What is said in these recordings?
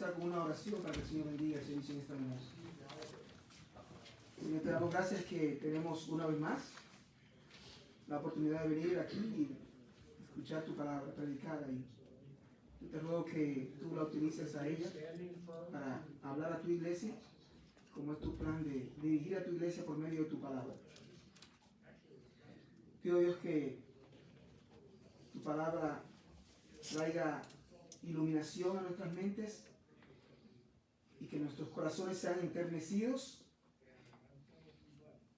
comenzar con una oración para que el Señor bendiga el servicio en esta mañana. Señor, te damos gracias que tenemos una vez más la oportunidad de venir aquí y escuchar tu palabra predicada. Y yo te ruego que tú la utilices a ella para hablar a tu iglesia, como es tu plan de dirigir a tu iglesia por medio de tu palabra. Pido, Dios, que tu palabra traiga iluminación a nuestras mentes y que nuestros corazones sean enternecidos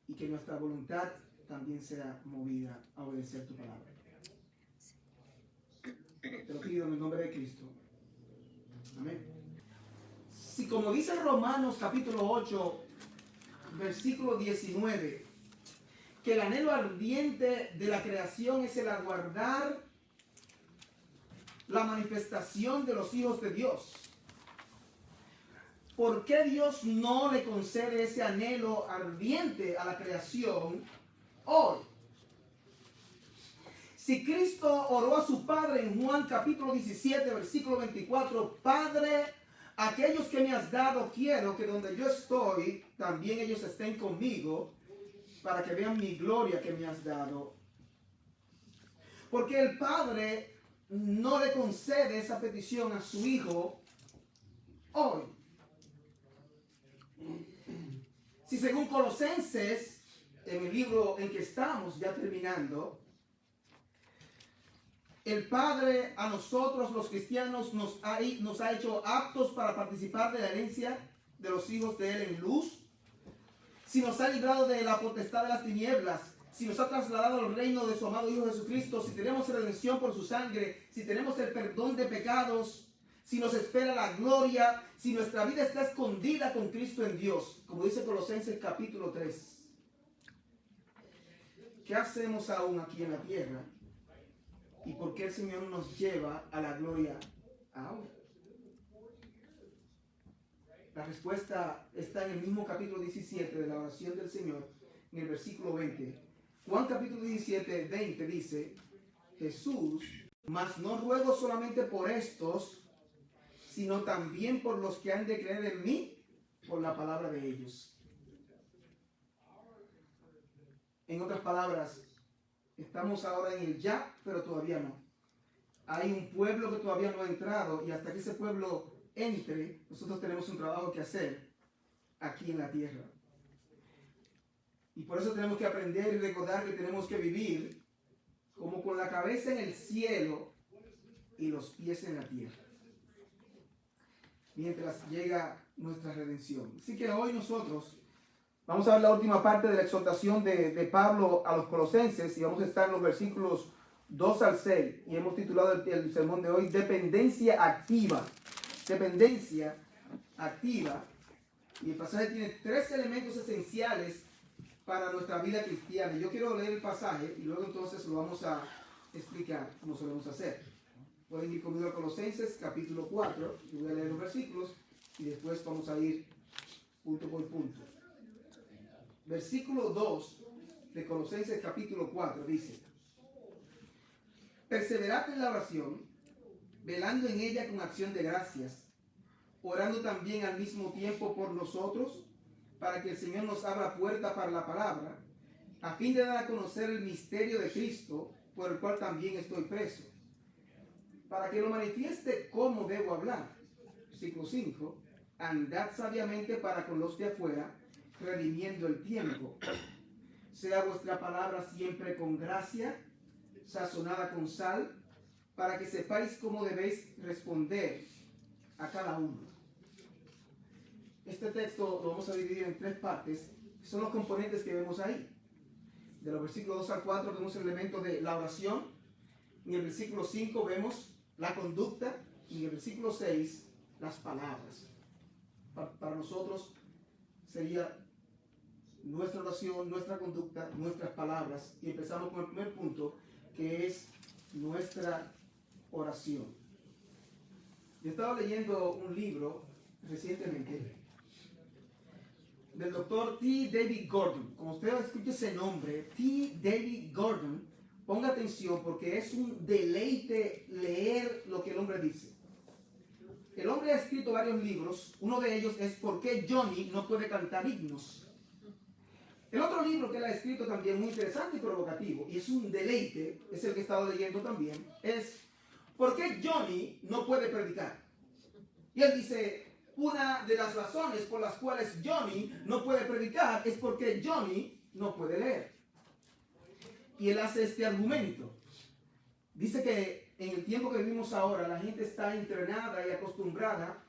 y que nuestra voluntad también sea movida a obedecer tu palabra. Te lo pido en el nombre de Cristo. Amén. Si como dice Romanos capítulo 8, versículo 19, que el anhelo ardiente de la creación es el aguardar la manifestación de los hijos de Dios. ¿Por qué Dios no le concede ese anhelo ardiente a la creación hoy? Si Cristo oró a su Padre en Juan capítulo 17, versículo 24, Padre, aquellos que me has dado quiero que donde yo estoy, también ellos estén conmigo, para que vean mi gloria que me has dado. Porque el Padre no le concede esa petición a su Hijo hoy. Si según Colosenses, en el libro en que estamos ya terminando, el Padre a nosotros los cristianos nos ha hecho aptos para participar de la herencia de los hijos de Él en luz, si nos ha librado de la potestad de las tinieblas, si nos ha trasladado al reino de su amado Hijo Jesucristo, si tenemos redención por su sangre, si tenemos el perdón de pecados, si nos espera la gloria, si nuestra vida está escondida con Cristo en Dios, como dice Colosenses capítulo 3. ¿Qué hacemos aún aquí en la tierra? ¿Y por qué el Señor nos lleva a la gloria ahora? La respuesta está en el mismo capítulo 17 de la oración del Señor, en el versículo 20. Juan capítulo 17, 20 dice, Jesús, mas no ruego solamente por estos, sino también por los que han de creer en mí, por la palabra de ellos. En otras palabras, estamos ahora en el ya, pero todavía no. Hay un pueblo que todavía no ha entrado y hasta que ese pueblo entre, nosotros tenemos un trabajo que hacer aquí en la tierra. Y por eso tenemos que aprender y recordar que tenemos que vivir como con la cabeza en el cielo y los pies en la tierra, mientras llega nuestra redención. Así que hoy nosotros vamos a ver la última parte de la exhortación de Pablo a los colosenses y vamos a estar en los versículos 2 al 6 y hemos titulado el sermón de hoy Dependencia Activa. Dependencia activa. Y el pasaje tiene 3 elementos esenciales para nuestra vida cristiana. Yo quiero leer el pasaje y luego entonces lo vamos a explicar como solemos hacer. Pueden ir conmigo a Colosenses capítulo 4. Yo voy a leer los versículos y después vamos a ir punto por punto. Versículo 2 de Colosenses capítulo 4 dice: Perseverad en la oración, velando en ella con acción de gracias, orando también al mismo tiempo por nosotros, para que el Señor nos abra puerta para la palabra, a fin de dar a conocer el misterio de Cristo, por el cual también estoy preso, para que lo manifieste cómo debo hablar. Versículo 5. Andad sabiamente para con los de afuera, redimiendo el tiempo. Sea vuestra palabra siempre con gracia, sazonada con sal, para que sepáis cómo debéis responder a cada uno. Este texto lo vamos a dividir en 3 partes. Son los componentes que vemos ahí. De los versículos 2 al 4 vemos el elemento de la oración. En el versículo 5 vemos la conducta. Y en el versículo 6 las palabras. Para nosotros sería nuestra oración, nuestra conducta, nuestras palabras. Y empezamos con el primer punto, que es nuestra oración. Yo estaba leyendo un libro recientemente del doctor T. David Gordon. Como usted escucha ese nombre, T. David Gordon, ponga atención porque es un deleite leer lo que el hombre dice. El hombre hombre ha escrito varios libros. Uno de ellos es ¿Por qué Johnny no puede cantar himnos? El otro libro que él ha escrito también muy interesante y provocativo, y es un deleite, es el que he estado leyendo también, es ¿por qué Johnny no puede predicar? Y él dice, una de las razones por las cuales Johnny no puede predicar es porque Johnny no puede leer. Y él hace este argumento. Dice que en el tiempo que vivimos ahora, la gente está entrenada y acostumbrada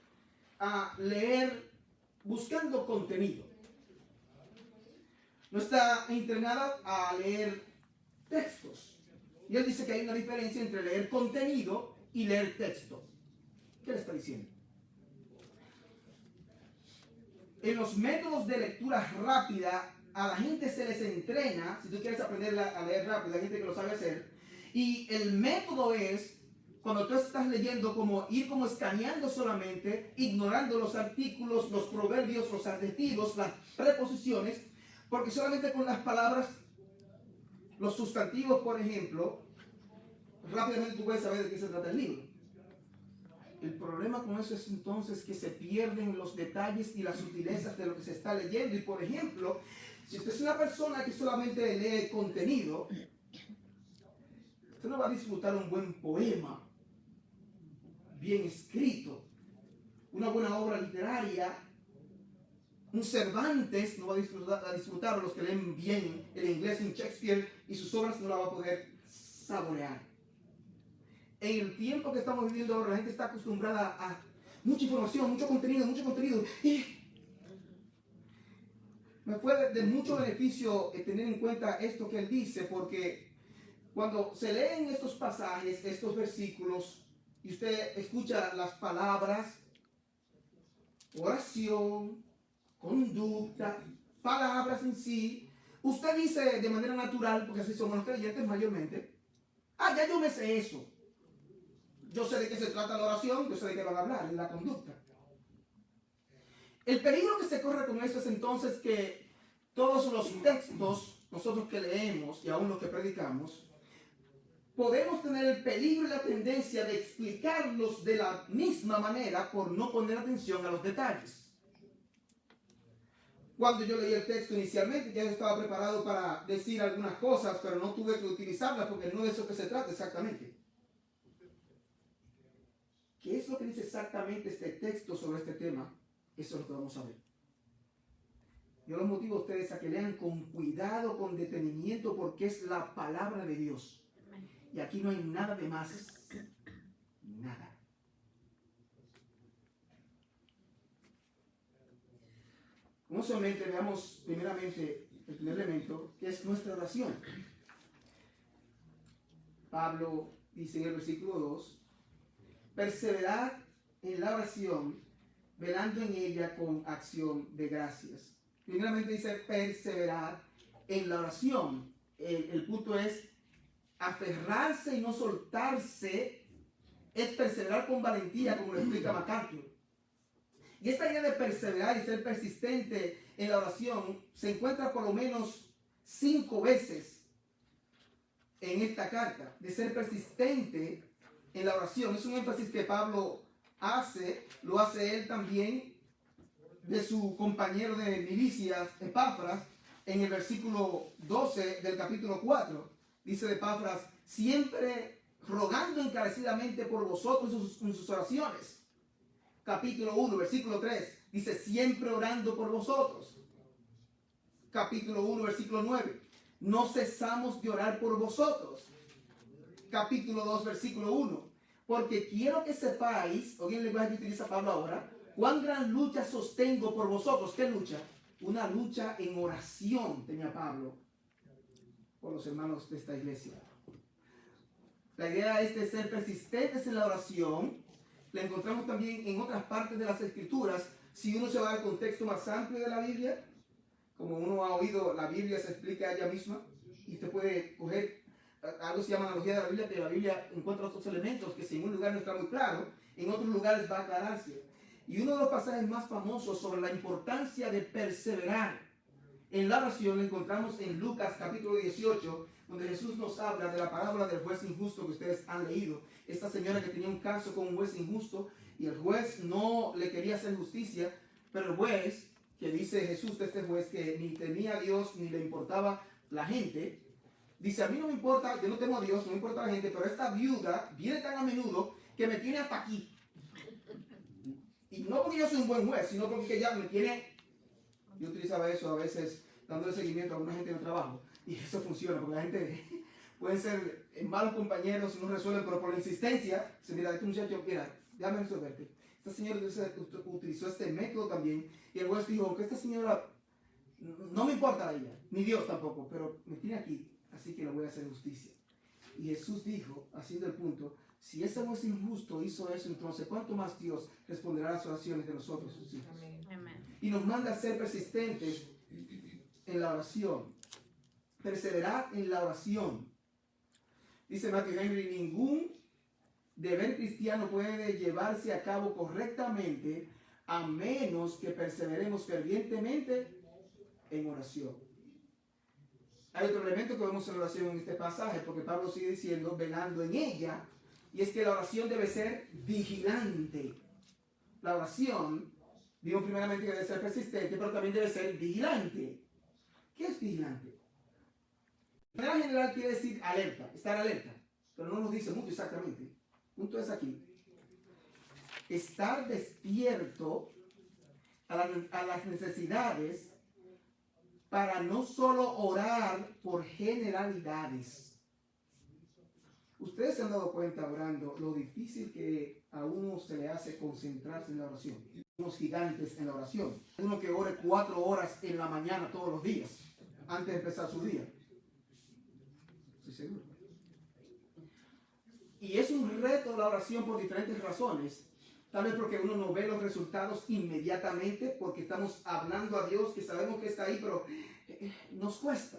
a leer buscando contenido. No está entrenada a leer textos. Y él dice que hay una diferencia entre leer contenido y leer texto. ¿Qué le está diciendo? En los métodos de lectura rápida, a la gente se les entrena, si tú quieres aprender a leer rápido, hay gente que lo sabe hacer, y el método es, cuando tú estás leyendo, como ir como escaneando solamente, ignorando los artículos, los proverbios, los adjetivos, las preposiciones, porque solamente con las palabras, los sustantivos, por ejemplo, rápidamente tú puedes saber de qué se trata el libro. El problema con eso es entonces que se pierden los detalles y las sutilezas de lo que se está leyendo. Y por ejemplo, si usted es una persona que solamente lee contenido, usted no va a disfrutar un buen poema bien escrito, una buena obra literaria, un Cervantes no va a disfrutar, los que leen bien el inglés, un Shakespeare y sus obras no la va a poder saborear. En el tiempo que estamos viviendo ahora, la gente está acostumbrada a mucha información, mucho contenido. Y me fue de mucho beneficio tener en cuenta esto que él dice, porque cuando se leen estos pasajes, estos versículos, y usted escucha las palabras, oración, conducta, palabras en sí, usted dice de manera natural, porque así somos los creyentes mayormente, ya yo me sé eso. Yo sé de qué se trata la oración, yo sé de qué van a hablar, en la conducta. El peligro que se corre con esto es entonces que todos los textos, nosotros que leemos y aún los que predicamos, podemos tener el peligro y la tendencia de explicarlos de la misma manera por no poner atención a los detalles. Cuando yo leí el texto inicialmente, ya estaba preparado para decir algunas cosas, pero no tuve que utilizarlas porque no es de eso que se trata exactamente. ¿Qué es lo que dice exactamente este texto sobre este tema? Eso es lo que vamos a ver. Yo los motivo a ustedes a que lean con cuidado, con detenimiento, porque es la palabra de Dios. Y aquí no hay nada de más. Nada. No solamente veamos primeramente el primer elemento, que es nuestra oración. Pablo dice en el versículo 2, perseverad en la oración, velando en ella con acción de gracias. Primeramente dice perseverar en la oración. El punto es aferrarse y no soltarse, es perseverar con valentía, como lo explica MacArthur. Y esta idea de perseverar y ser persistente en la oración se encuentra por lo menos 5 veces en esta carta, de ser persistente en la oración. Es un énfasis que Pablo hace, lo hace él también de su compañero de milicias, Epafras, en el versículo 12 del capítulo 4. Dice de Epafras, siempre rogando encarecidamente por vosotros en sus oraciones. Capítulo 1, versículo 3, dice, siempre orando por vosotros. Capítulo 1, versículo 9, no cesamos de orar por vosotros. Capítulo 2, versículo 1, porque quiero que sepáis, oigan el lenguaje que utiliza Pablo ahora, cuán gran lucha sostengo por vosotros. ¿Qué lucha? Una lucha en oración tenía Pablo por los hermanos de esta iglesia. La idea es de ser persistentes en la oración. La encontramos también en otras partes de las Escrituras. Si uno se va al contexto más amplio de la Biblia, como uno ha oído, la Biblia se explica a ella misma, y usted puede coger algo que se llama analogía de la Biblia, que la Biblia encuentra otros elementos que si en un lugar no está muy claro, en otros lugares va a aclararse. Y uno de los pasajes más famosos sobre la importancia de perseverar en la oración lo encontramos en Lucas capítulo 18, donde Jesús nos habla de la parábola del juez injusto que ustedes han leído. esta señora que tenía un caso con un juez injusto y el juez no le quería hacer justicia, pero el juez, que dice Jesús de este juez que ni temía a Dios ni le importaba la gente, dice, a mí no me importa, yo no temo a Dios, no me importa la gente, pero esta viuda viene tan a menudo que me tiene hasta aquí. Y no porque yo soy un buen juez, sino porque ella me tiene... Yo utilizaba eso a veces dándole seguimiento a alguna gente en el trabajo. Y eso funciona, porque la gente pueden ser malos compañeros, no resuelven, pero por la insistencia, se mira, este muchacho, mira, déjame resolverte. Esta señora utilizó este método también, y el juez dijo que esta señora, no me importa a ella, ni Dios tampoco, pero me tiene aquí, así que le voy a hacer justicia. Y Jesús dijo, haciendo el punto, si ese juez injusto hizo eso, entonces, ¿cuánto más Dios responderá a las oraciones de nosotros, sus hijos? Amén. Y nos manda a ser persistentes en la oración. Perseverar en la oración. Dice Matthew Henry, ningún deber cristiano puede llevarse a cabo correctamente a menos que perseveremos fervientemente en oración. Hay otro elemento que vemos en la oración en este pasaje, porque Pablo sigue diciendo, velando en ella, y es que la oración debe ser vigilante. La oración, digo primeramente que debe ser persistente, pero también debe ser vigilante. ¿Qué es vigilante? De manera general quiere decir alerta, estar alerta, pero no nos dice mucho exactamente. El punto es aquí. Estar despierto a las necesidades para no solo orar por generalidades. Ustedes se han dado cuenta orando lo difícil que a uno se le hace concentrarse en la oración. Unos gigantes en la oración. Uno que ore 4 horas en la mañana todos los días, antes de empezar su día. Estoy seguro. Y es un reto la oración por diferentes razones. Tal vez porque uno no ve los resultados inmediatamente, porque estamos hablando a Dios, que sabemos que está ahí, pero nos cuesta.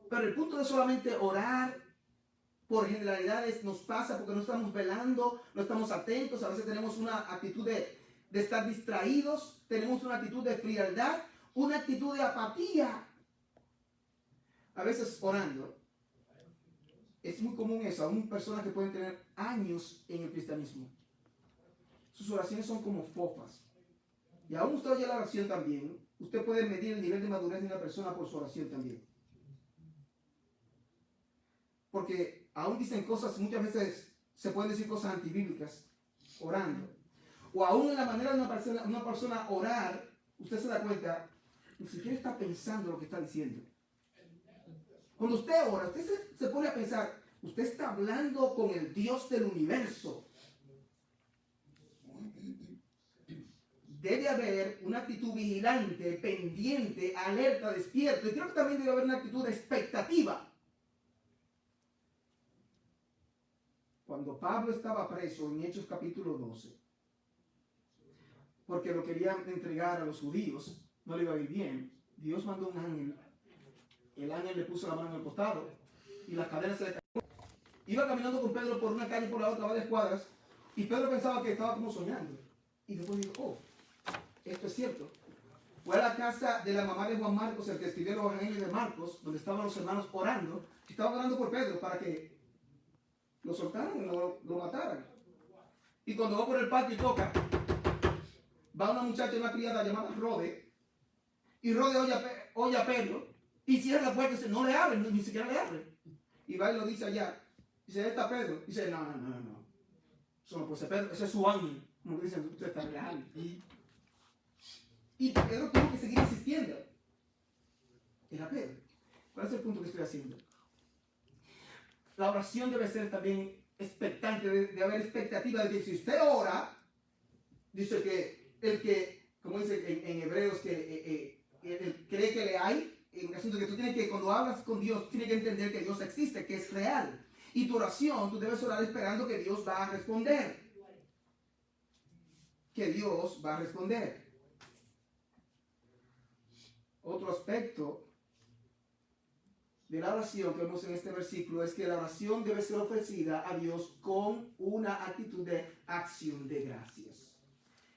Pero el punto de solamente orar por generalidades nos pasa porque no estamos velando, no estamos atentos, a veces tenemos una actitud de estar distraídos, tenemos una actitud de frialdad, una actitud de apatía. A veces orando, es muy común eso, aún personas que pueden tener años en el cristianismo. Sus oraciones son como fofas. Y aún usted oye la oración también, usted puede medir el nivel de madurez de una persona por su oración también. Porque aún dicen cosas, muchas veces se pueden decir cosas antibíblicas orando. O aún en la manera de una persona orar, usted se da cuenta, ni siquiera está pensando lo que está diciendo. Cuando usted ora, usted se pone a pensar, usted está hablando con el Dios del universo. Debe haber una actitud vigilante, pendiente, alerta, despierto. Y creo que también debe haber una actitud de expectativa. Cuando Pablo estaba preso en Hechos capítulo 12, porque lo querían entregar a los judíos, no le iba a ir bien, Dios mandó un ángel. El ángel le puso la mano en el costado y las cadenas se le cayeron. Iba caminando con Pedro por una calle y por la otra, varias cuadras, y Pedro pensaba que estaba como soñando. Y después dijo, oh, esto es cierto. Fue a la casa de la mamá de Juan Marcos, el que escribió los evangelios de Marcos, donde estaban los hermanos orando, y estaban orando por Pedro para que lo soltaran, lo mataran. Y cuando va por el patio y toca, va una muchacha, una criada llamada Rode, y Rode oye a Pedro, y cierra la puerta y dice, no le abren, ni siquiera le abren. Y va y lo dice allá. Dice, ¿está Pedro? Dice, no. Eso no puede ser Pedro, ese es su ángel. Como dicen, usted está real. Y Pedro tuvo que seguir insistiendo. Era Pedro. ¿Cuál es el punto que estoy haciendo? La oración debe ser también expectante, de haber expectativa de que si usted ora, dice que el que, como dice en Hebreos, que cree que le hay, en el asunto que tú tienes que, cuando hablas con Dios, tienes que entender que Dios existe, que es real. Y tu oración, tú debes orar esperando que Dios va a responder. Que Dios va a responder. Otro aspecto de la oración que vemos en este versículo es que la oración debe ser ofrecida a Dios con una actitud de acción de gracias.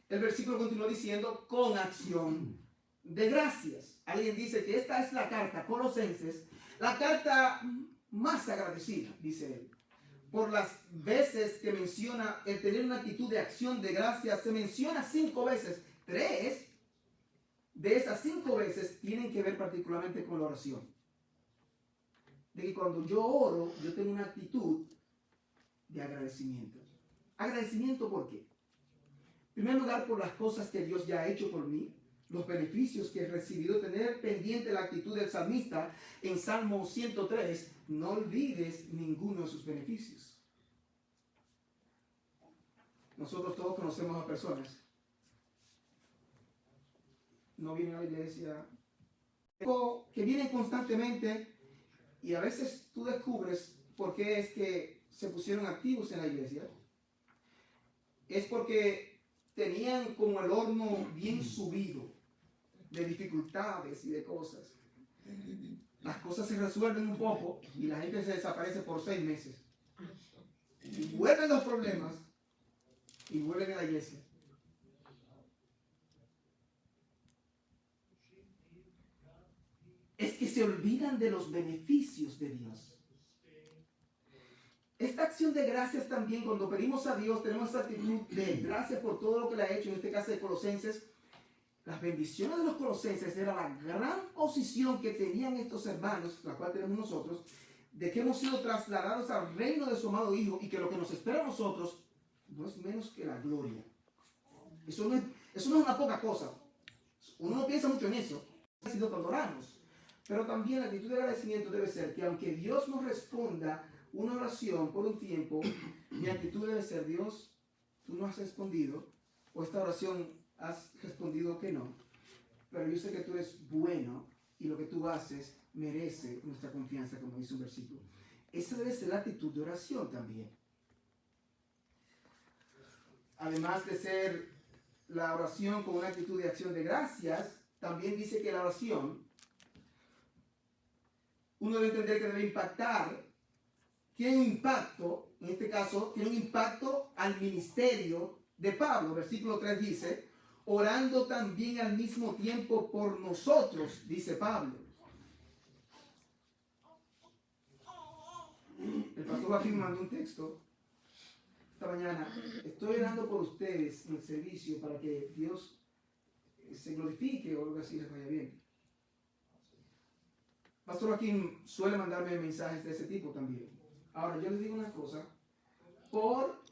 El versículo continúa diciendo con acción de gracias. Alguien dice que esta es la carta, Colosenses, la carta más agradecida, dice él. por las veces que menciona el tener una actitud de acción de gracias, se menciona 5 veces. 3 de esas 5 veces tienen que ver particularmente con la oración. De que cuando yo oro, yo tengo una actitud de agradecimiento. ¿Agradecimiento por qué? En primer lugar, por las cosas que Dios ya ha hecho por mí, los beneficios que he recibido, tener pendiente la actitud del salmista en Salmo 103, no olvides ninguno de sus beneficios. Nosotros todos conocemos a personas, no vienen a la iglesia, que vienen constantemente y a veces tú descubres por qué es que se pusieron activos en la iglesia. Es porque tenían como el horno bien subido de dificultades y de cosas. Las cosas se resuelven un poco y la gente se desaparece por 6 meses. Y vuelven los problemas y vuelven a la iglesia. Es que se olvidan de los beneficios de Dios. Esta acción de gracias también, cuando pedimos a Dios, tenemos esta actitud de gracias por todo lo que le ha hecho, en este caso de Colosenses. Las bendiciones de los colosenses era la gran posición que tenían estos hermanos, la cual tenemos nosotros, de que hemos sido trasladados al reino de su amado Hijo y que lo que nos espera a nosotros no es menos que la gloria. Eso no es una poca cosa. Uno no piensa mucho en eso, ha sido cuando oramos. Pero también la actitud de agradecimiento debe ser que aunque Dios nos responda una oración por un tiempo, mi actitud debe ser: Dios, tú no has respondido, o esta oración has respondido que no, pero yo sé que tú eres bueno y lo que tú haces merece nuestra confianza, como dice un versículo. Esa debe ser la actitud de oración también. Además de ser la oración con una actitud de acción de gracias, también dice que la oración, uno debe entender que debe impactar, tiene un impacto, en este caso, tiene un impacto al ministerio de Pablo. Versículo 3 dice: orando también al mismo tiempo por nosotros, dice Pablo. El pastor Joaquín me mandó un texto esta mañana: estoy orando por ustedes en el servicio para que Dios se glorifique o algo así les vaya bien. Pastor Joaquín suele mandarme mensajes de ese tipo también. Ahora, yo les digo una cosa: por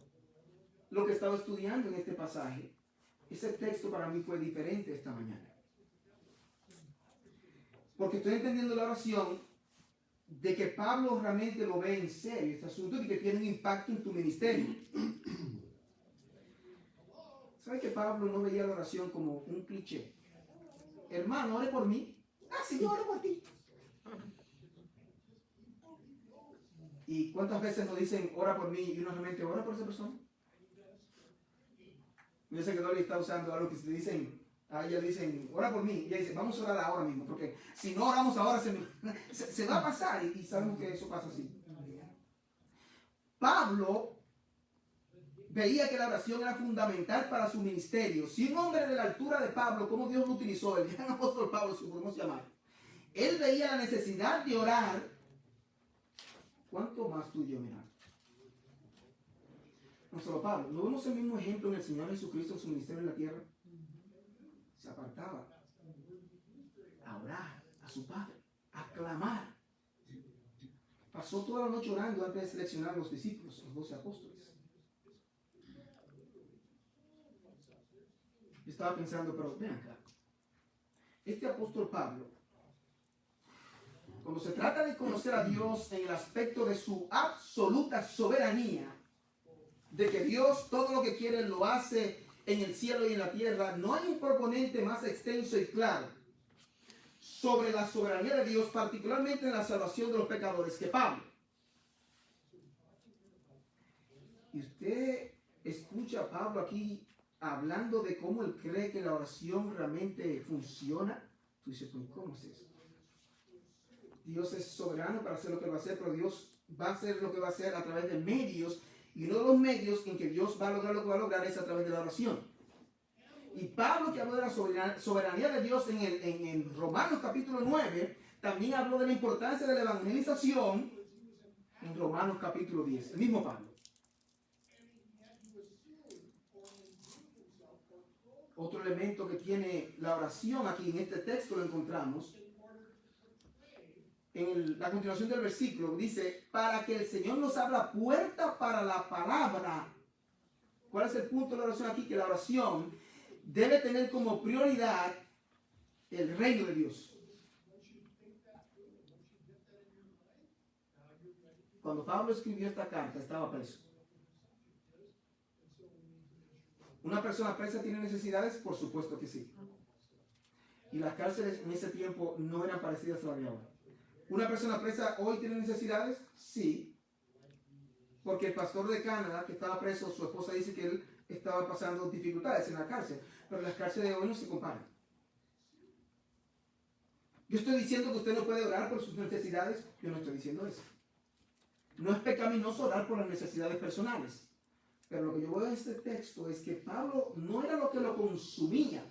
lo que estaba estudiando en este pasaje, ese texto para mí fue diferente esta mañana. Porque estoy entendiendo la oración de que Pablo realmente lo ve en serio, este asunto, y que tiene un impacto en tu ministerio. ¿Sabes que Pablo no veía la oración como un cliché? Hermano, ore por mí. Ah, sí, yo oro por ti. ¿Y cuántas veces nos dicen ora por mí y uno realmente ora por esa persona? Yo sé que Dolly está usando algo que se dicen, a ella dicen ora por mí, y ella dice vamos a orar ahora mismo, porque si no oramos ahora se va a pasar, y sabemos que eso pasa así. Pablo veía que la oración era fundamental para su ministerio. Si un hombre de la altura de Pablo, como Dios lo utilizó, el gran apóstol Pablo, si lo podemos llamar, él veía la necesidad de orar, ¿cuánto más tú y yo, mira? No solo Pablo, ¿no vemos el mismo ejemplo en el Señor Jesucristo en su ministerio en la tierra? Se apartaba a orar a su Padre, a clamar. Pasó toda la noche orando antes de seleccionar a los discípulos, los 12 apóstoles. Yo estaba pensando, pero ven acá, este apóstol Pablo, cuando se trata de conocer a Dios en el aspecto de su absoluta soberanía, de que Dios todo lo que quiere lo hace en el cielo y en la tierra, no hay un proponente más extenso y claro sobre la soberanía de Dios, particularmente en la salvación de los pecadores, que Pablo. Y usted escucha a Pablo aquí hablando de cómo él cree que la oración realmente funciona. Tú dices, pues, ¿cómo es eso? Dios es soberano para hacer lo que va a hacer, pero Dios va a hacer lo que va a hacer a través de medios, y uno de los medios en que Dios va a lograr lo que va a lograr es a través de la oración. Y Pablo, que habló de la soberanía de Dios en Romanos capítulo 9, también habló de la importancia de la evangelización En Romanos capítulo 10, el mismo Pablo. Otro elemento que tiene la oración aquí en este texto lo encontramos en la continuación del versículo. Dice, para que el Señor nos abra puerta para la palabra. ¿Cuál es el punto de la oración aquí? Que la oración debe tener como prioridad el reino de Dios. Cuando Pablo escribió esta carta, estaba preso. ¿Una persona presa tiene necesidades? Por supuesto que sí. Y las cárceles en ese tiempo no eran parecidas a las de ahora. ¿Una persona presa hoy tiene necesidades? Sí. Porque el pastor de Canadá, que estaba preso, su esposa dice que él estaba pasando dificultades en la cárcel. Pero las cárceles de hoy no se comparan. Yo estoy diciendo que usted no puede orar por sus necesidades. Yo no estoy diciendo eso. No es pecaminoso orar por las necesidades personales. Pero lo que yo veo en este texto es que Pablo no era lo que lo consumía.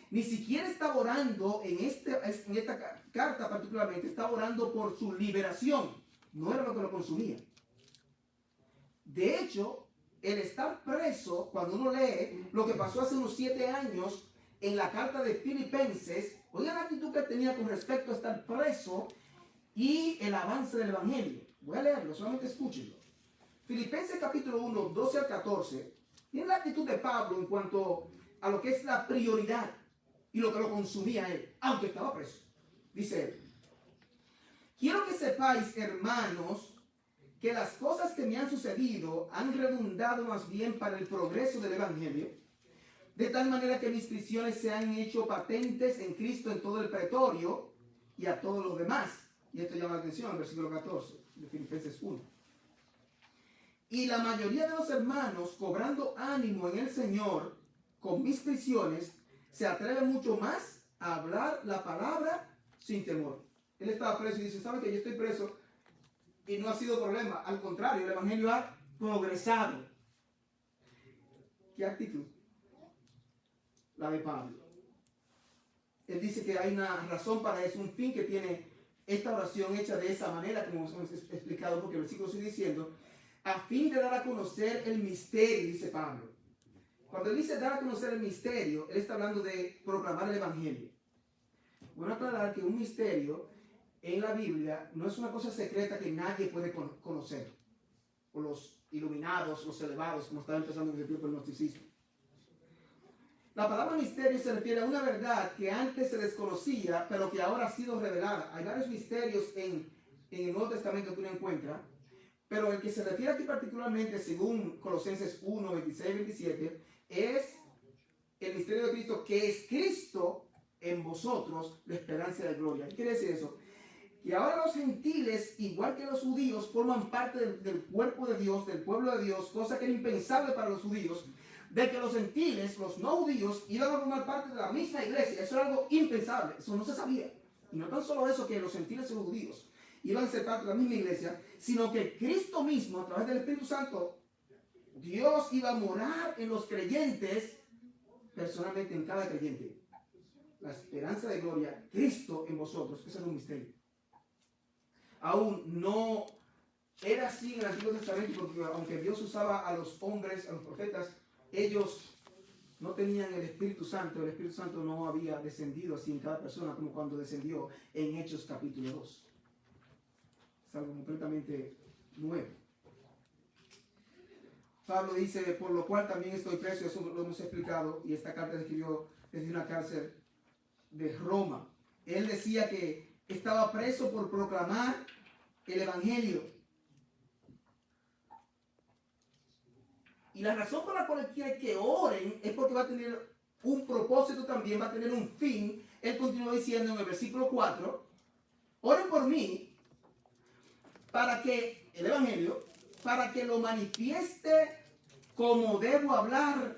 Ni siquiera estaba orando en esta carta particularmente, estaba orando por su liberación. No era lo que lo consumía. De hecho, el estar preso, cuando uno lee lo que pasó hace unos 7 años en la carta de Filipenses, oigan la actitud que tenía con respecto a estar preso y el avance del evangelio. Voy a leerlo, solamente escúchenlo. Filipenses capítulo 1, 12 al 14, tiene la actitud de Pablo en cuanto a lo que es la prioridad y lo que lo consumía él, aunque estaba preso. Dice él, quiero que sepáis, hermanos, que las cosas que me han sucedido han redundado más bien para el progreso del evangelio, de tal manera que mis prisiones se han hecho patentes en Cristo en todo el pretorio y a todos los demás. Y esto llama la atención, el versículo 14 de Filipenses 1. Y la mayoría de los hermanos, cobrando ánimo en el Señor con mis prisiones, se atreven mucho más a hablar la palabra sin temor. Él estaba preso y dice, ¿saben que yo estoy preso? Y no ha sido problema. Al contrario, el evangelio ha progresado. ¿Qué actitud? La de Pablo. Él dice que hay una razón para eso, un fin que tiene esta oración hecha de esa manera, como hemos explicado, porque el versículo sigue diciendo, a fin de dar a conocer el misterio, dice Pablo. Cuando él dice dar a conocer el misterio, él está hablando de proclamar el evangelio. Bueno, aclarar que un misterio en la Biblia no es una cosa secreta que nadie puede conocer. O los iluminados, los elevados, como estaba empezando en el tiempo del gnosticismo. La palabra misterio se refiere a una verdad que antes se desconocía, pero que ahora ha sido revelada. Hay varios misterios en el Nuevo Testamento que uno encuentra, pero el que se refiere aquí particularmente, según Colosenses 1, 26 y 27, es el misterio de Cristo, que es Cristo en vosotros, la esperanza de gloria. ¿Qué quiere decir eso? Que ahora los gentiles, igual que los judíos, forman parte del cuerpo de Dios, del pueblo de Dios, cosa que era impensable para los judíos, de que los gentiles, los no judíos, iban a formar parte de la misma iglesia. Eso era algo impensable, eso no se sabía. Y no tan solo eso, que los gentiles y los judíos iban a ser parte de la misma iglesia, sino que Cristo mismo, a través del Espíritu Santo, Dios iba a morar en los creyentes, personalmente en cada creyente. La esperanza de gloria, Cristo en vosotros, ese es un misterio. Aún no era así en el Antiguo Testamento, porque aunque Dios usaba a los hombres, a los profetas, ellos no tenían el Espíritu Santo no había descendido así en cada persona como cuando descendió en Hechos capítulo 2. Es algo completamente nuevo. Pablo dice, por lo cual también estoy preso, eso lo hemos explicado, y esta carta se escribió desde una cárcel de Roma. Él decía que estaba preso por proclamar el evangelio. Y la razón por la cual quiere que oren es porque va a tener un propósito también, va a tener un fin. Él continúa diciendo en el versículo 4, oren por mí para que, el evangelio, para que lo manifieste como debo hablar.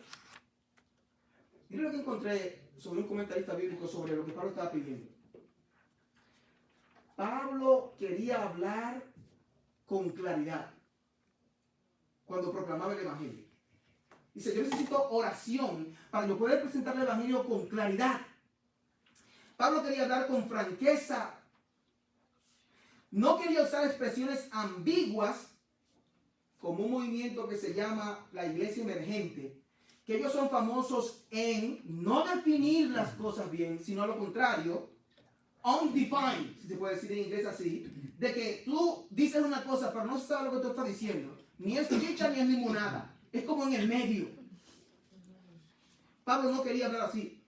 Miren lo que encontré sobre un comentarista bíblico sobre lo que Pablo estaba pidiendo. Pablo quería hablar con claridad cuando proclamaba el evangelio. Dice, yo necesito oración para yo poder presentar el evangelio con claridad. Pablo quería hablar con franqueza. No quería usar expresiones ambiguas como un movimiento que se llama la iglesia emergente, que ellos son famosos en no definir las cosas bien, sino lo contrario, undefined, si se puede decir en inglés así, de que tú dices una cosa, pero no sabes lo que tú estás diciendo. Ni es chicha ni es limonada. Es como en el medio. Pablo no quería hablar así.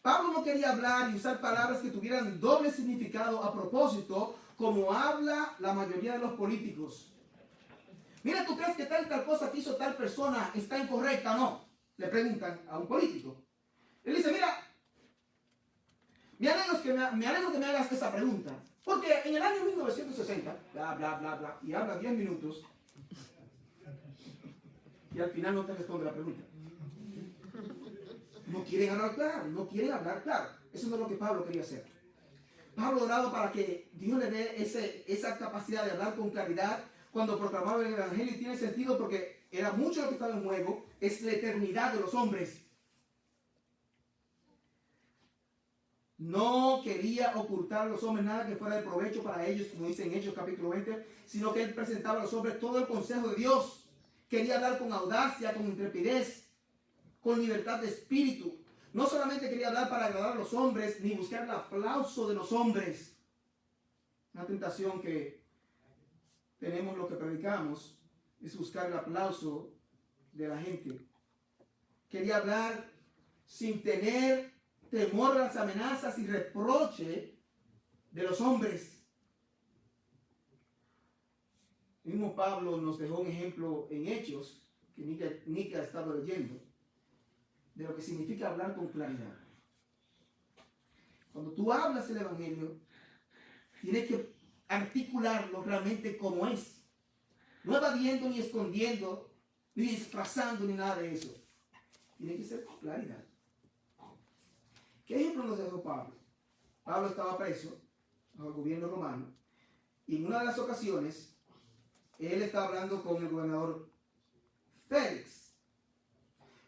Pablo no quería hablar y usar palabras que tuvieran doble significado a propósito, como habla la mayoría de los políticos. Mira, ¿tú crees que tal cosa que hizo tal persona está incorrecta? No. Le preguntan a un político. Él dice, mira, me alegro que me hagas esa pregunta. Porque en el año 1960, bla, bla, bla, bla, y habla 10 minutos, y al final no te responde la pregunta. No quieren hablar claro, no quieren hablar claro. Eso no es lo que Pablo quería hacer. Pablo oraba para que Dios le dé esa capacidad de hablar con claridad cuando proclamaba el evangelio, y tiene sentido porque era mucho lo que estaba en juego, es la eternidad de los hombres. No quería ocultar a los hombres nada que fuera de provecho para ellos, como dice en Hechos capítulo 20, sino que él presentaba a los hombres todo el consejo de Dios. Quería hablar con audacia, con intrepidez, con libertad de espíritu. No solamente quería hablar para agradar a los hombres, ni buscar el aplauso de los hombres. Una tentación que tenemos los que predicamos es buscar el aplauso de la gente. Quería hablar sin tener temor a las amenazas y reproche de los hombres. El mismo Pablo nos dejó un ejemplo en Hechos, que Nica ha estado leyendo, de lo que significa hablar con claridad. Cuando tú hablas el evangelio, tienes que articularlo realmente como es. No evadiendo, ni escondiendo, ni disfrazando, ni nada de eso. Tiene que ser con claridad. ¿Qué ejemplo nos dejó Pablo? Pablo estaba preso bajo el gobierno romano, y en una de las ocasiones él estaba hablando con el gobernador Félix.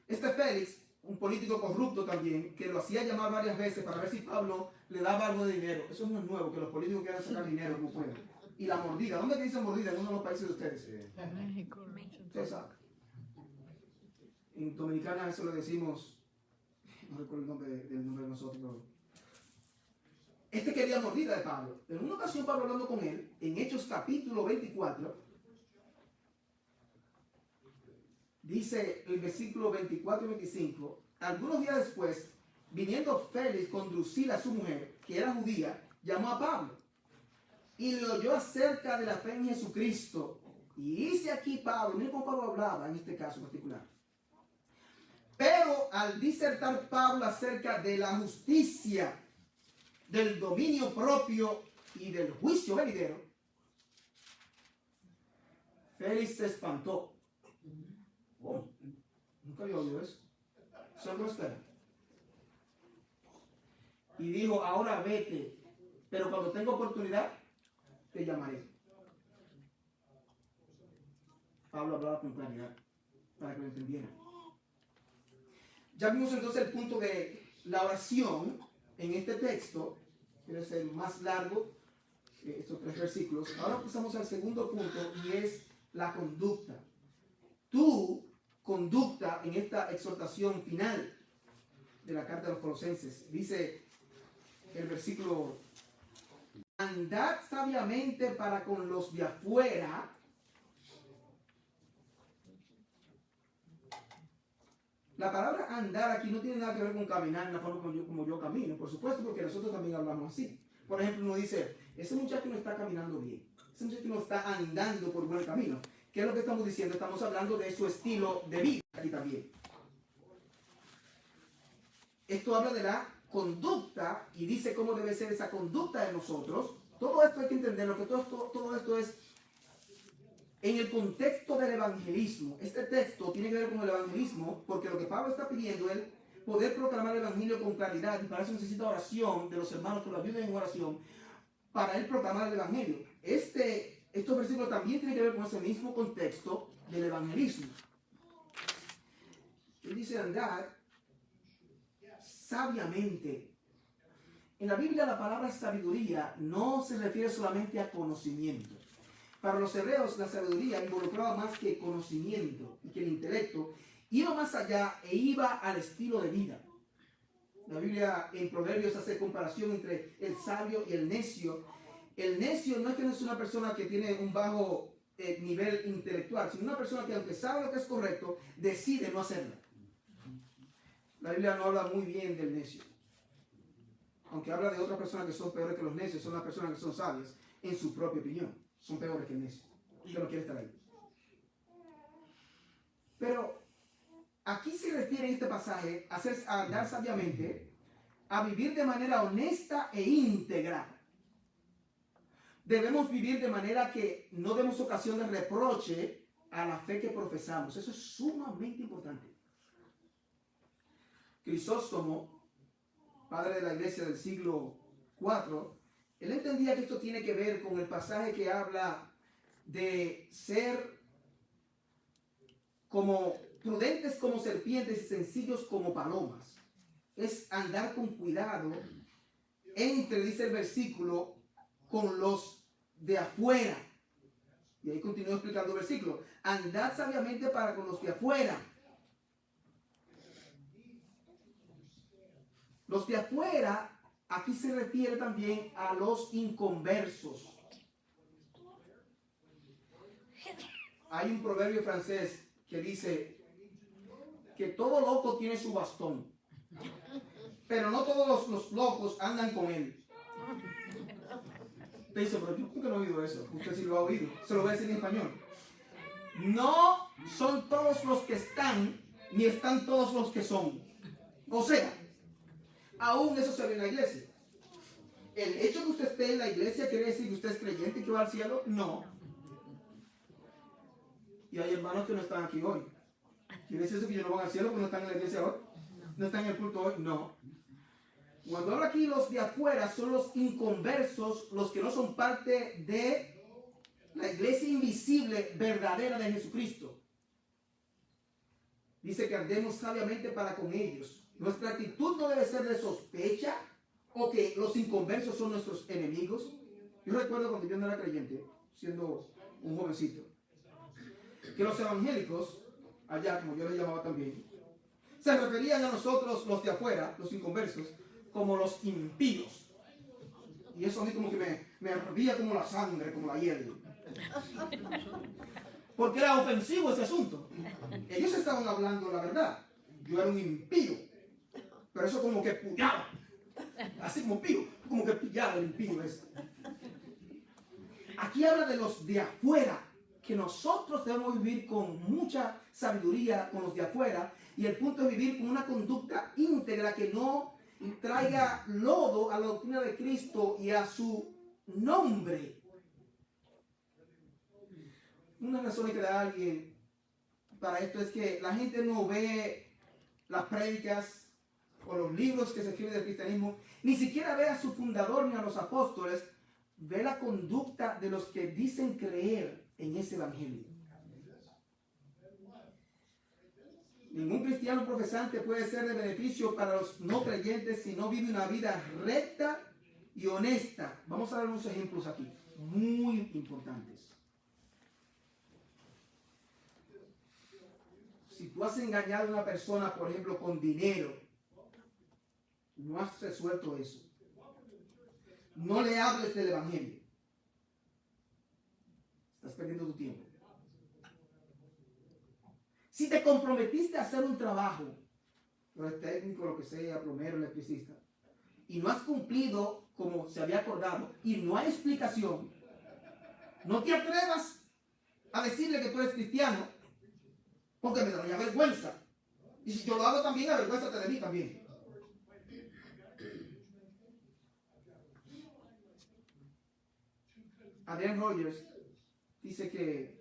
Este Félix, un político corrupto también, que lo hacía llamar varias veces para ver si Pablo le daba algo de dinero. Eso no es nuevo, que los políticos quieran sacar dinero como pueden. Y la mordida, ¿dónde dice mordida? En uno de los países de ustedes. México. Ustedes saben. En Dominicana eso le decimos, no recuerdo el nombre de nosotros, pero este quería mordida de Pablo. En una ocasión Pablo hablando con él, en Hechos capítulo 24, dice el versículo 24 y 25, algunos días después, viniendo Félix con Drusila, su mujer, que era judía, llamó a Pablo y le oyó acerca de la fe en Jesucristo. Y dice aquí Pablo, miren cómo Pablo hablaba en este caso particular. Pero al disertar Pablo acerca de la justicia, del dominio propio y del juicio venidero, Félix se espantó. Oh, nunca había oído eso. Solo espera. Y dijo, ahora vete, pero cuando tenga oportunidad, te llamaré. Pablo hablaba con claridad, para que lo entendieran. Ya vimos entonces el punto de la oración en este texto, que es el más largo, estos 3 versículos. Ahora pasamos al segundo punto, y es la conducta. Tu conducta en esta exhortación final de la carta de los Colosenses. Dice el versículo: andad sabiamente para con los de afuera, la palabra andar aquí no tiene nada que ver con caminar en la forma como yo camino, por supuesto, porque nosotros también hablamos así. Por ejemplo, uno dice, ese muchacho no está caminando bien, ese muchacho no está andando por buen camino. ¿Qué es lo que estamos diciendo? Estamos hablando de su estilo de vida aquí también. Esto habla de la conducta y dice cómo debe ser esa conducta de nosotros. Todo esto hay que entenderlo, que todo esto es en el contexto del evangelismo. Este texto tiene que ver con el evangelismo, porque lo que Pablo está pidiendo es poder proclamar el evangelio con claridad, y para eso necesita oración de los hermanos que lo ayuden en oración para él proclamar el evangelio. Estos versículos también tienen que ver con ese mismo contexto del evangelismo. Él dice andar sabiamente. En la Biblia la palabra sabiduría no se refiere solamente a conocimiento. Para los hebreos la sabiduría involucraba más que conocimiento y que el intelecto, iba más allá e iba al estilo de vida. La Biblia en Proverbios hace comparación entre el sabio y el necio. El necio no es que no es una persona que tiene un bajo nivel intelectual, sino una persona que aunque sabe lo que es correcto, decide no hacerlo. La Biblia no habla muy bien del necio. Aunque habla de otras personas que son peores que los necios, son las personas que son sabias en su propia opinión. Son peores que el necio. Usted no quiere estar ahí. Pero aquí se refiere en este pasaje a andar sabiamente, a vivir de manera honesta e íntegra. Debemos vivir de manera que no demos ocasión de reproche a la fe que profesamos. Eso es sumamente importante. Crisóstomo, padre de la iglesia del siglo IV, él entendía que esto tiene que ver con el pasaje que habla de ser como prudentes como serpientes y sencillos como palomas. Es andar con cuidado entre, dice el versículo, con los de afuera. Y ahí continúa explicando el versículo. Andad sabiamente para con los de afuera. Los de afuera, aquí se refiere también a los inconversos. Hay un proverbio francés que dice que todo loco tiene su bastón, pero no todos los locos andan con él. Usted dice, pero yo nunca no he oído eso. Usted sí lo ha oído. Se lo voy a decir en español. No son todos los que están, ni están todos los que son. O sea, aún eso se ve en la iglesia. ¿El hecho de que usted esté en la iglesia quiere decir que usted es creyente y que va al cielo? No. Y hay hermanos que no están aquí hoy. ¿Quiere decir eso que ellos no van al cielo porque no están en la iglesia hoy? ¿No están en el culto hoy? No. Cuando habla aquí los de afuera son los inconversos, los que no son parte de la iglesia invisible verdadera de Jesucristo. Dice que andemos sabiamente para con ellos. Nuestra actitud no debe ser de sospecha o que los inconversos son nuestros enemigos. Yo recuerdo cuando yo no era creyente, siendo un jovencito, que los evangélicos, allá como yo les llamaba también, se referían a nosotros los de afuera, los inconversos, como los impíos. Y eso a mí como que me hervía como la sangre, como la hiel. Porque era ofensivo ese asunto. Ellos estaban hablando la verdad. Yo era un impío. Pero eso como que pillaba. Así como impío, como que pillaba el impío ese. Aquí habla de los de afuera, que nosotros debemos vivir con mucha sabiduría con los de afuera, y el punto es vivir con una conducta íntegra que no traiga lodo a la doctrina de Cristo y a su nombre. Una razón que da alguien para esto es que la gente no ve las prédicas o los libros que se escriben del cristianismo, ni siquiera ve a su fundador ni a los apóstoles, ve la conducta de los que dicen creer en ese evangelio. Ningún cristiano profesante puede ser de beneficio para los no creyentes si no vive una vida recta y honesta. Vamos a dar unos ejemplos aquí, muy importantes. Si tú has engañado a una persona, por ejemplo, con dinero, no has resuelto eso. No le hables del evangelio. Estás perdiendo tu tiempo. Si te comprometiste a hacer un trabajo, el técnico, lo que sea, plomero, electricista, y no has cumplido como se había acordado, y no hay explicación, no te atrevas a decirle que tú eres cristiano, porque me daría vergüenza. Y si yo lo hago también, avergüénzate de mí también. Adrian Rogers dice que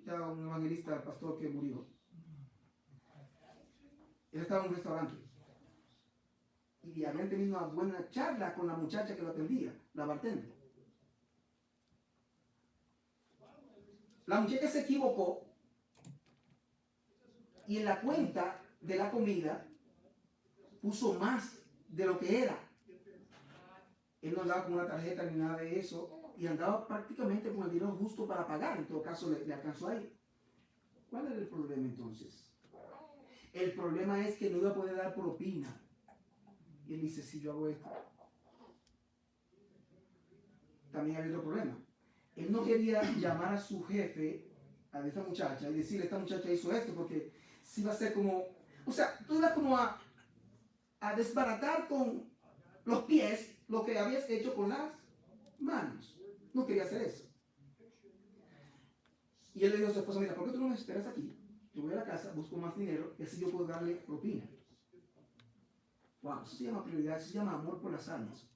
era un evangelista, pastor que murió. Él estaba en un restaurante y habían tenido una buena charla con la muchacha que lo atendía, la bartender. La muchacha se equivocó y en la cuenta de la comida puso más de lo que era. Él no andaba con una tarjeta ni nada de eso y andaba prácticamente con el dinero justo para pagar. En todo caso, le alcanzó ahí. ¿Cuál era el problema entonces? El problema es que no iba a poder dar propina. Y él dice, si yo hago esto, también había otro problema. Él no quería llamar a su jefe, a esta muchacha, y decirle, esta muchacha hizo esto, porque si va a ser como, o sea, tú ibas como a desbaratar con los pies lo que habías hecho con las manos. No quería hacer eso. Y él le dijo a su esposa, mira, ¿por qué tú no me esperas aquí? Yo voy a la casa, busco más dinero y así yo puedo darle propina. Wow, eso se llama prioridad, eso se llama amor por las almas.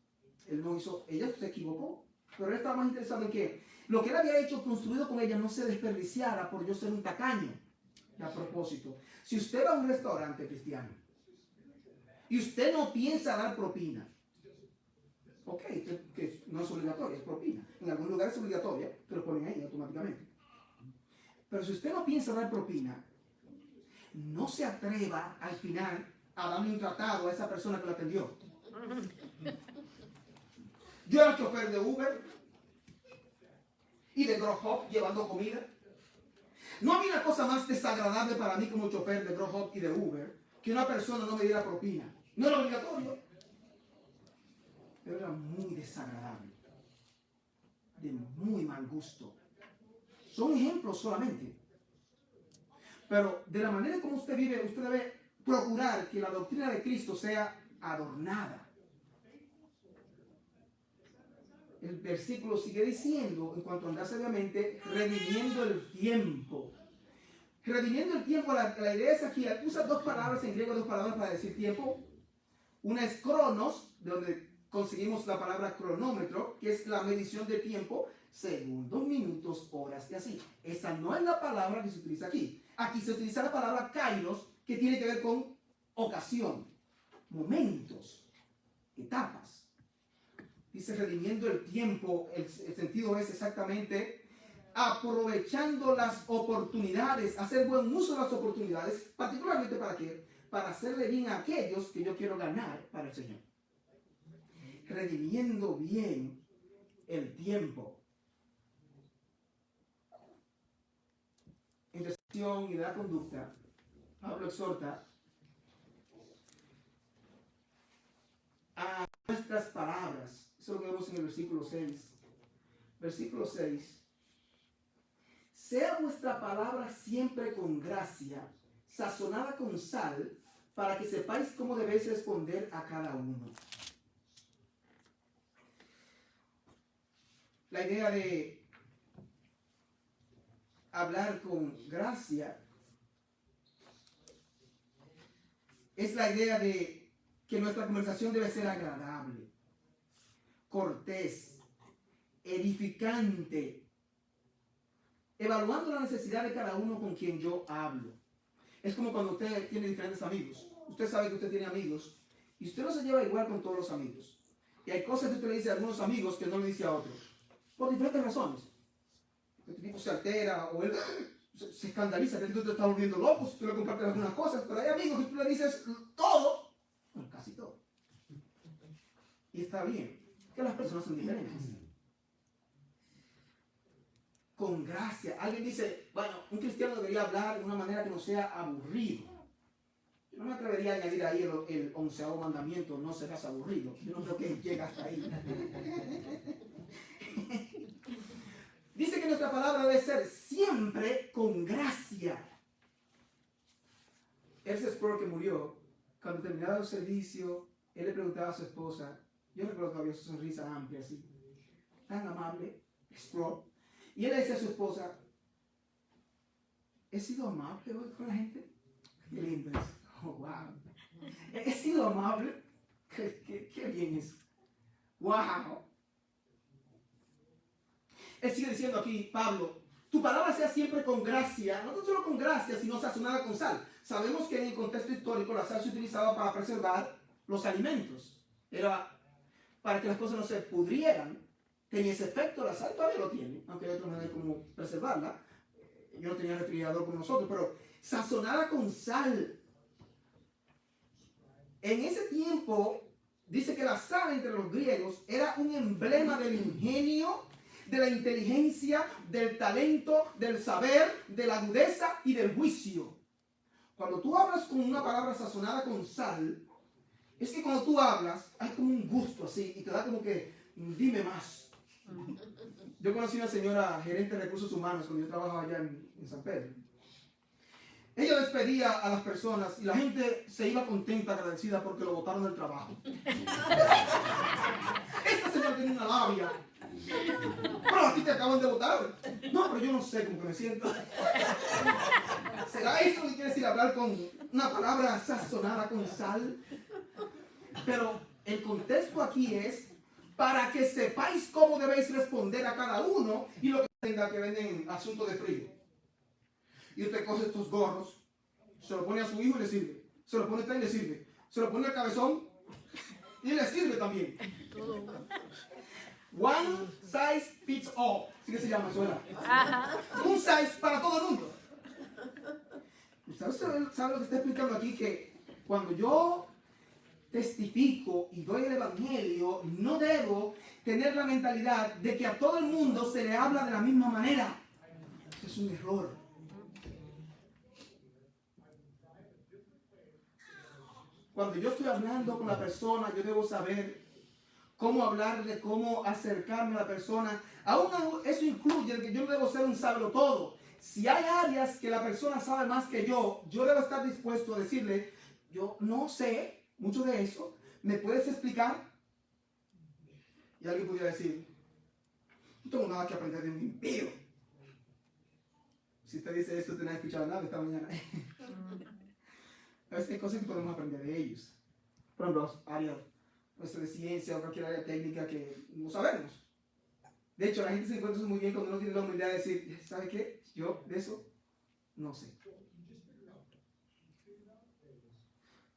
Él no hizo, ella se equivocó, pero él estaba más interesado en que lo que él había hecho, construido con ella, no se desperdiciara por yo ser un tacaño. Y a propósito, si usted va a un restaurante cristiano y usted no piensa dar propina, ok, que no es obligatoria, es propina. En algún lugar es obligatoria, te lo ponen ahí automáticamente. Pero si usted no piensa dar propina, no se atreva al final a darle un tratado a esa persona que lo atendió. Yo era chofer de Uber y de Grubhub llevando comida. No había una cosa más desagradable para mí como chofer de Grubhub y de Uber que una persona no me diera propina. No era obligatorio, pero era muy desagradable, de muy mal gusto. Son ejemplos solamente. Pero de la manera como usted vive, usted debe procurar que la doctrina de Cristo sea adornada. El versículo sigue diciendo, en cuanto a andar sabiamente, redimiendo el tiempo. Redimiendo el tiempo, la idea es aquí, usa dos palabras en griego, dos palabras para decir tiempo. Una es cronos, de donde conseguimos la palabra cronómetro, que es la medición de tiempo, segundos, minutos, horas y así. Esa no es la palabra que se utiliza aquí. Aquí se utiliza la palabra kairos, que tiene que ver con ocasión, momentos, etapas. Dice redimiendo el tiempo, el sentido es exactamente aprovechando las oportunidades, hacer buen uso de las oportunidades, particularmente ¿para qué? Para hacerle bien a aquellos que yo quiero ganar para el Señor. Redimiendo bien el tiempo. En decisión y de la conducta, Pablo exhorta a nuestras palabras. Eso lo vemos en el versículo 6. Versículo 6. Sea vuestra palabra siempre con gracia, sazonada con sal, para que sepáis cómo debéis responder a cada uno. La idea de hablar con gracia es la idea de que nuestra conversación debe ser agradable, cortés, edificante, evaluando la necesidad de cada uno con quien yo hablo. Es como cuando usted tiene diferentes amigos. Usted sabe que usted tiene amigos y usted no se lleva igual con todos los amigos. Y hay cosas que usted le dice a algunos amigos que no le dice a otros, por diferentes razones. Este tipo se altera o él se escandaliza, que tú te estás volviendo loco si tú le compartes algunas cosas, pero hay amigos que tú le dices todo, bueno, casi todo. Y está bien, que las personas son diferentes. Con gracia. Alguien dice, bueno, un cristiano debería hablar de una manera que no sea aburrido. Yo no me atrevería a añadir ahí el 11º mandamiento, no serás aburrido. Yo no creo que llegue hasta ahí. Dice que nuestra palabra debe ser siempre con gracia. Ese Sproul que murió, cuando terminaba el servicio, él le preguntaba a su esposa, yo recuerdo todavía su sonrisa amplia así, tan amable, Sproul. Y él le decía a su esposa, ¿he sido amable hoy con la gente? Qué lindo es. Oh, wow. ¿He sido amable? Qué bien es. Wow. Él sigue diciendo aquí, Pablo, tu palabra sea siempre con gracia, no solo con gracia, sino sazonada con sal. Sabemos que en el contexto histórico la sal se utilizaba para preservar los alimentos. Era para que las cosas no se pudrieran. Tenía ese efecto, la sal todavía lo tiene, aunque hay otra manera como preservarla. Yo no tenía refrigerador como nosotros, pero sazonada con sal. En ese tiempo dice que la sal entre los griegos era un emblema del ingenio, de la inteligencia, del talento, del saber, de la agudeza y del juicio. Cuando tú hablas con una palabra sazonada con sal, es que cuando tú hablas hay como un gusto así y te da como que dime más. Yo conocí a una señora gerente de recursos humanos cuando yo trabajaba allá en San Pedro. Ella despedía a las personas y la gente se iba contenta, agradecida porque lo botaron del trabajo. Esta señora tiene una labia. Pero a ti te acaban de botar. No, pero yo no sé cómo que me siento. ¿Será eso que quiere decir hablar con una palabra sazonada con sal? Pero el contexto aquí es para que sepáis cómo debéis responder a cada uno y lo que tenga que ver en asunto de frío. Y usted coge estos gorros, se lo pone a su hijo y le sirve. Se lo pone a usted y le sirve. Se lo pone al cabezón y le sirve también. One size fits all. Así que se llama eso, ¿verdad? Un size para todo el mundo. ¿Usted sabe lo que está explicando aquí? Que cuando yo testifico y doy el evangelio, no debo tener la mentalidad de que a todo el mundo se le habla de la misma manera. Eso es un error. Cuando yo estoy hablando con la persona, yo debo saber cómo hablarle, cómo acercarme a la persona. Aún eso incluye que yo no debo ser un sabelotodo. Si hay áreas que la persona sabe más que yo debo estar dispuesto a decirle, yo no sé mucho de eso, ¿me puedes explicar? Y alguien pudiera decir, no tengo nada que aprender de un impío. Si usted dice esto, usted no ha escuchado nada esta mañana. A veces hay cosas que podemos aprender de ellos. Por ejemplo, áreas de ciencia o cualquier área técnica que no sabemos. De hecho, la gente se encuentra muy bien cuando uno tiene la humildad de decir, ¿sabe qué? Yo de eso no sé.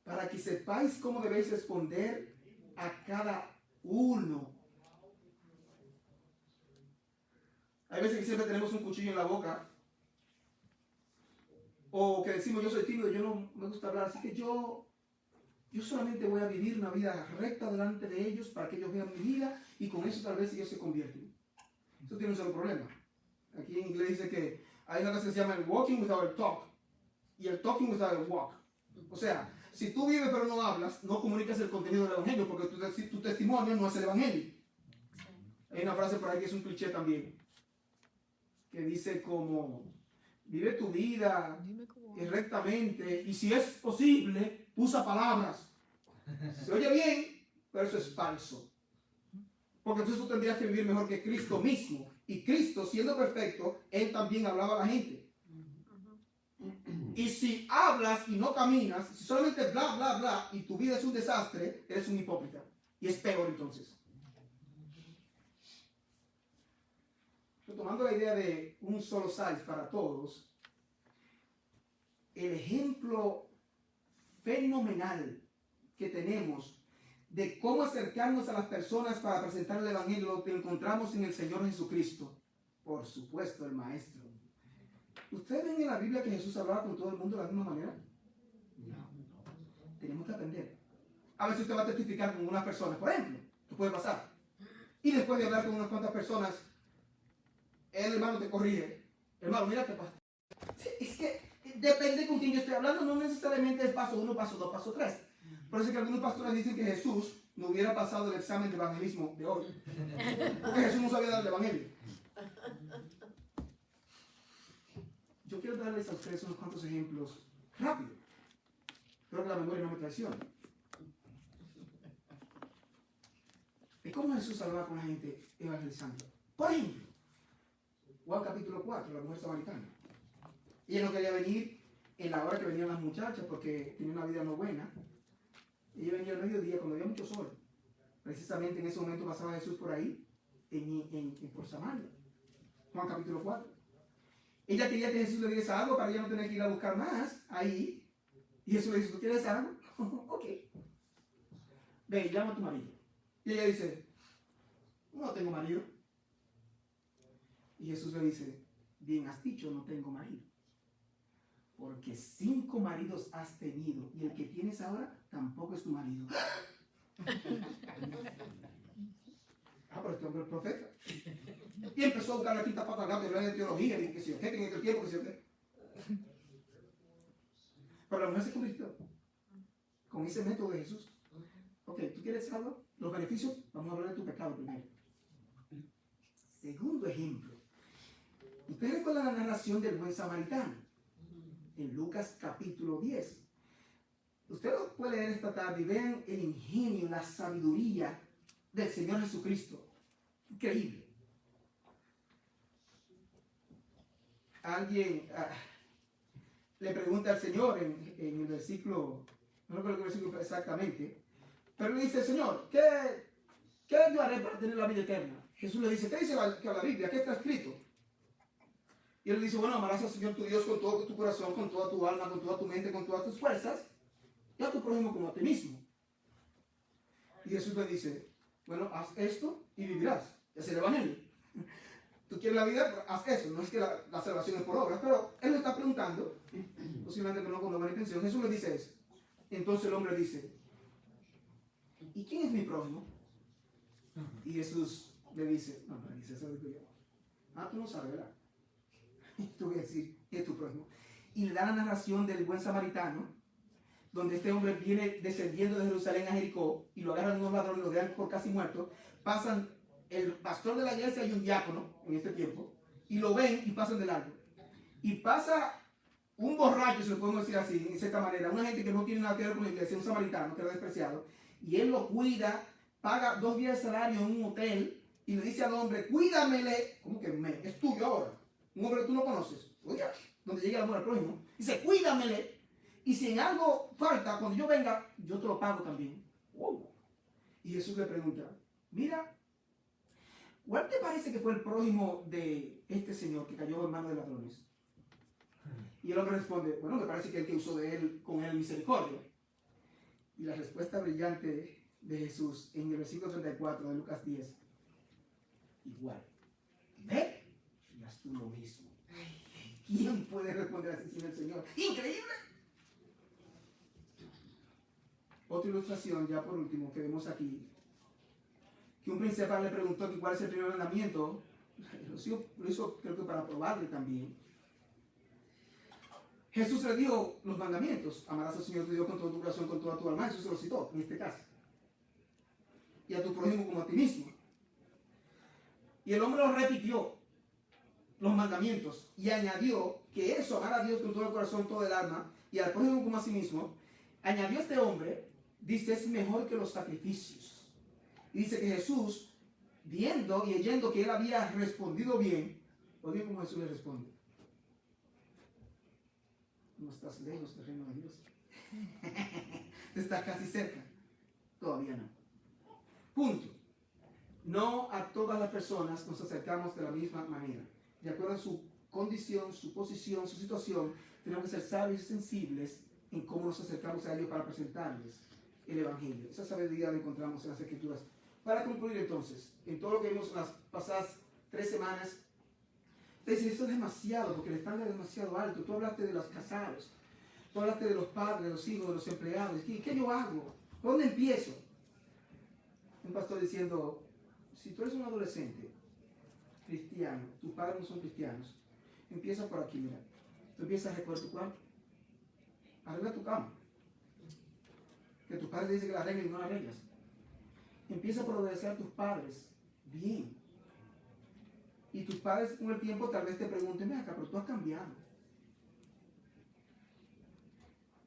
Para que sepáis cómo debéis responder a cada uno. Hay veces que siempre tenemos un cuchillo en la boca. O que decimos, yo soy tímido, yo no me gusta hablar, así que yo solamente voy a vivir una vida recta delante de ellos para que ellos vean mi vida y con eso tal vez ellos se convierten. Eso tiene un solo problema. Aquí en inglés dice que hay una cosa que se llama el walking without el talk y el talking without el walk. O sea, si tú vives pero no hablas, no comunicas el contenido del evangelio porque tu testimonio no es el evangelio. Hay una frase por ahí que es un cliché también, que dice como, vive tu vida rectamente y si es posible, usa palabras. Se oye bien, pero eso es falso. Porque entonces tú tendrías que vivir mejor que Cristo mismo. Y Cristo, siendo perfecto, Él también hablaba a la gente. Y si hablas y no caminas, si solamente bla, bla, bla, y tu vida es un desastre, eres un hipócrita. Y es peor entonces. Tomando la idea de un solo size para todos, el ejemplo fenomenal que tenemos de cómo acercarnos a las personas para presentar el evangelio lo que encontramos en el Señor Jesucristo. Por supuesto, el Maestro. ¿Ustedes ven en la Biblia que Jesús hablaba con todo el mundo de la misma manera? No. Tenemos que aprender. A veces usted va a testificar con unas personas, por ejemplo, que puede pasar. Y después de hablar con unas cuantas personas, el hermano te corrige. Hermano, mira qué pasa. Es que depende con quién yo estoy hablando, no necesariamente es paso 1, paso 2, paso 3. Por eso es que algunos pastores dicen que Jesús no hubiera pasado el examen de evangelismo de hoy. Porque Jesús no sabía dar el evangelio. Yo quiero darles a ustedes unos cuantos ejemplos rápido. Espero que la memoria no me traicione. Es como Jesús hablaba con la gente evangelizando. Por ejemplo, Juan capítulo 4, la mujer samaritana. Ella no quería venir en la hora que venían las muchachas porque tenía una vida no buena. Ella venía al mediodía cuando había mucho sol. Precisamente en ese momento pasaba Jesús por ahí, por Samaria. Juan capítulo 4. Ella quería que Jesús le diese algo para ella no tener que ir a buscar más ahí. Y Jesús le dice, ¿tú quieres algo? Ok. Ve, llama a tu marido. Y ella dice, no tengo marido. Y Jesús le dice, bien has dicho, no tengo marido. Porque 5 maridos has tenido y el que tienes ahora tampoco es tu marido. Pero este hombre es profeta. Y empezó a buscar la quinta pata al gato y hablar de teología, y que si qué, en aquel tiempo, que si qué. Pero la mujer se convirtió con ese método de Jesús. Ok, ¿tú quieres salvar los beneficios? Vamos a hablar de tu pecado primero. Segundo ejemplo. ¿Ustedes recuerdan la narración del buen samaritano? En Lucas capítulo 10. Usted lo puede leer esta tarde y vean el ingenio, la sabiduría del Señor Jesucristo. Increíble. Alguien le pregunta al Señor en el versículo, no recuerdo el versículo exactamente, pero le dice, Señor, ¿qué yo haré para tener la vida eterna? Jesús le dice, ¿qué dice la Biblia? ¿Qué está escrito? Y él dice, bueno, amarás al Señor tu Dios con todo tu corazón, con toda tu alma, con toda tu mente, con todas tus fuerzas, y a tu prójimo como a ti mismo. Y Jesús le dice, bueno, haz esto y vivirás. Es el Evangelio. Tú quieres la vida, haz eso. No es que la salvación es por obras, pero él le está preguntando, posiblemente no con una buena intención. Jesús le dice eso. Entonces el hombre dice, ¿y quién es mi prójimo? Y Jesús le dice, no, dice, eso digo yo. Tú no sabes, ¿verdad? Y tú voy a decir, ¿quién es tu prójimo? Y le da la narración del buen samaritano, donde este hombre viene descendiendo de Jerusalén a Jericó y lo agarran unos ladrones, lo dejan por casi muerto. Pasan el pastor de la iglesia y un diácono en este tiempo, y lo ven y pasan de largo. Y pasa un borracho, si lo podemos decir así, en cierta manera, una gente que no tiene nada que ver con la iglesia, un samaritano que era despreciado, y él lo cuida, paga 2 días de salario en un hotel, y le dice al hombre, cuídamele, ¿cómo que es tuyo ahora? Un hombre que tú no conoces, oiga, donde llega el amor al prójimo, dice, cuídamele, y si en algo falta, cuando yo venga, yo te lo pago también. Wow. Y Jesús le pregunta, mira, ¿cuál te parece que fue el prójimo de este señor que cayó en manos de ladrones? Y el hombre responde, bueno, me parece que el que usó de él con él misericordia. Y la respuesta brillante de Jesús en el versículo 34 de Lucas 10, igual, ve y haz tú lo mismo. ¿Quién puede responder así sin el Señor? ¡Increíble! Otra ilustración, ya por último, que vemos aquí, que un principal le preguntó que cuál es el primer mandamiento. Lo hizo creo que para probarle también. Jesús le dijo los mandamientos: amarás al Señor tu Dios con todo tu corazón, con toda tu alma. Jesús se lo citó en este caso. Y a tu prójimo como a ti mismo. Y el hombre lo repitió, los mandamientos, y añadió que eso, amar a Dios con todo el corazón, todo el alma, y al prójimo como a sí mismo, añadió este hombre, dice, es mejor que los sacrificios. Y dice que Jesús, viendo y oyendo que él había respondido bien, oye cómo Jesús le responde: no estás lejos del reino de Dios. Estás casi cerca. Todavía no. Punto. No a todas las personas nos acercamos de la misma manera. De acuerdo a su condición, su posición, su situación, tenemos que ser sabios y sensibles en cómo nos acercamos a ellos para presentarles el Evangelio. Esa sabiduría la encontramos en las Escrituras. Para concluir entonces, en todo lo que vimos en las pasadas 3 semanas, te dicen, esto es demasiado, porque el estándar es demasiado alto. Tú hablaste de los casados, tú hablaste de los padres, de los hijos, de los empleados. ¿Qué yo hago? ¿Por dónde empiezo? Un pastor diciendo, si tú eres un adolescente cristiano, tus padres no son cristianos, empieza por aquí, mira. Tú empiezas a recoger tu cuarto, arregla tu cama. Que tus padres dicen que la arreglen y no la arreglas. Empieza por obedecer a tus padres bien. Y tus padres con el tiempo tal vez te pregunten, ven acá, pero tú has cambiado.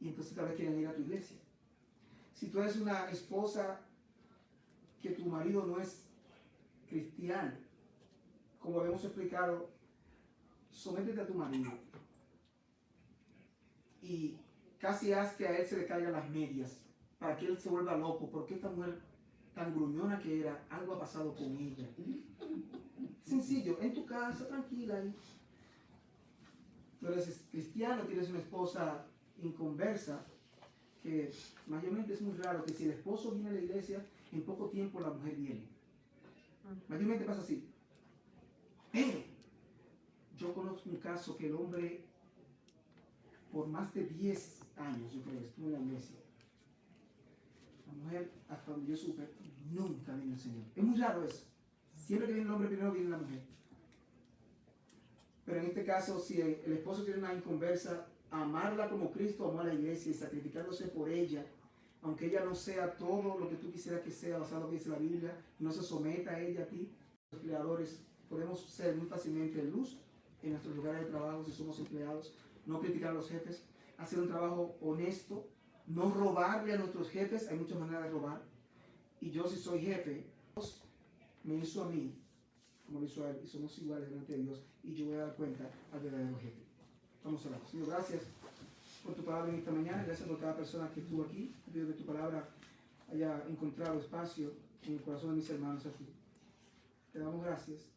Y entonces tal vez quieren ir a tu iglesia. Si tú eres una esposa que tu marido no es cristiano, como hemos explicado, sométete a tu marido. Y casi haz que a él se le caigan las medias, para que él se vuelva loco, porque esta mujer tan gruñona que era, algo ha pasado con ella. Sencillo, en tu casa, tranquila. Tú eres cristiano, tienes una esposa inconversa, que mayormente es muy raro que si el esposo viene a la iglesia, en poco tiempo la mujer viene. Mayormente pasa así. Pero yo conozco un caso que el hombre, por más de 10 años, yo creo, estuvo en la iglesia. La mujer, hasta donde yo supe, nunca viene el Señor. Es muy raro eso. Siempre que viene el hombre primero viene la mujer. Pero en este caso, si el esposo tiene una inconversa, amarla como Cristo amó a la iglesia y sacrificándose por ella, aunque ella no sea todo lo que tú quisieras que sea, basado en lo que dice la Biblia, no se someta a ella a ti. Los empleadores podemos ser muy fácilmente luz en nuestros lugares de trabajo si somos empleados, no criticar a los jefes, hacer un trabajo honesto, no robarle a nuestros jefes. Hay muchas maneras de robar. Y yo, si soy jefe, Dios me hizo a mí como lo hizo a él, y somos iguales delante de Dios, y yo voy a dar cuenta al verdadero jefe. Vamos a orar. Señor, gracias por tu palabra en esta mañana, gracias por cada persona que estuvo aquí. Pido que tu palabra haya encontrado espacio en el corazón de mis hermanos aquí. Te damos gracias